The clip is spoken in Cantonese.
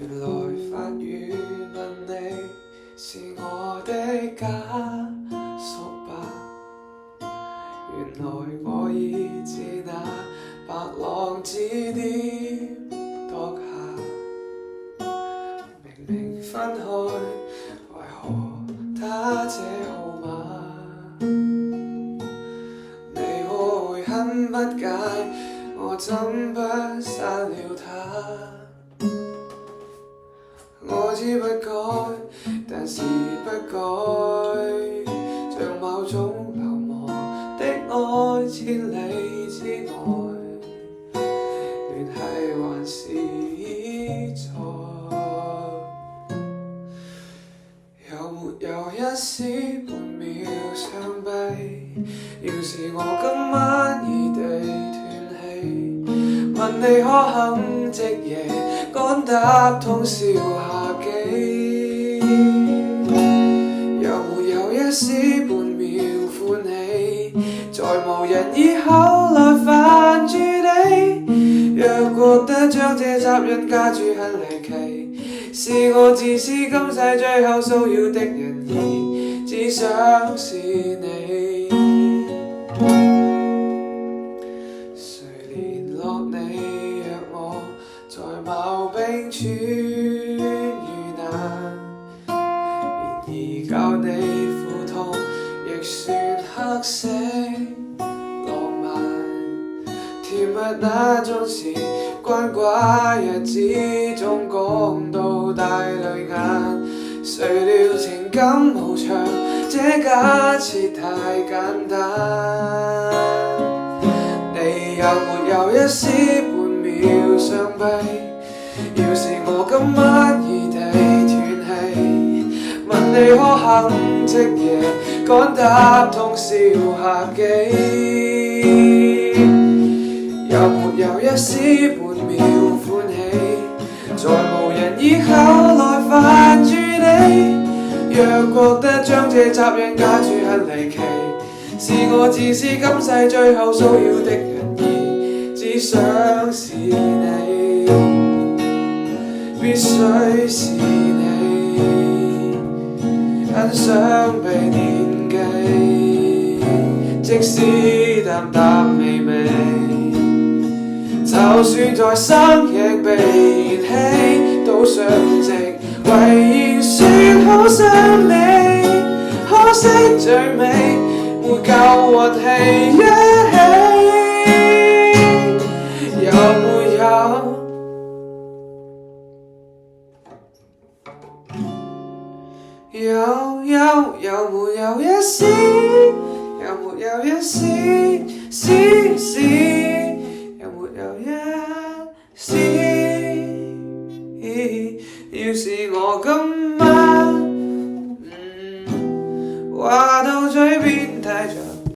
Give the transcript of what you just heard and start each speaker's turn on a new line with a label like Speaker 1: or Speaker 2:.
Speaker 1: 原來法院問你是我的家屬吧，原來我已自那白浪之巔墮下，明明分開，為何他這號碼你會很不解，我怎不刪了他？我知不該，但是不該，像某種流亡的愛，千里之外，聯繫還是依在。有沒有一絲半秒傷悲？要是我今晚異地斷氣，問你可肯即夜趕搭通宵下機？有沒有一絲半秒歡喜，在無人以口來煩住你？若覺得將這責任加諸很離奇，是我自私今世最後騷擾的人兒，只想是你。誰聯絡你？若我在某冰川遇難，然而教你苦痛亦算黑色浪漫，甜蜜那種事，關掛日子中講到大淚眼。誰料情感無常，這假設太簡單。你有沒有一絲半秒傷悲？要是我今晚異地斷氣，問你可肯即夜趕搭通宵下機？有沒有一絲半秒歡喜，在無人以口來煩住你？若覺得將這責任加諸很離奇，是我自私今世最後騷擾的人兒，只想是你，必須是你，很想被念記，即使淡淡微微，就算在生亦被嫌棄，都想值，遺言說好想你，可惜最尾沒夠運氣一起。有沒有？有沒有一絲？有沒有一絲？有沒有一絲？要是我今晚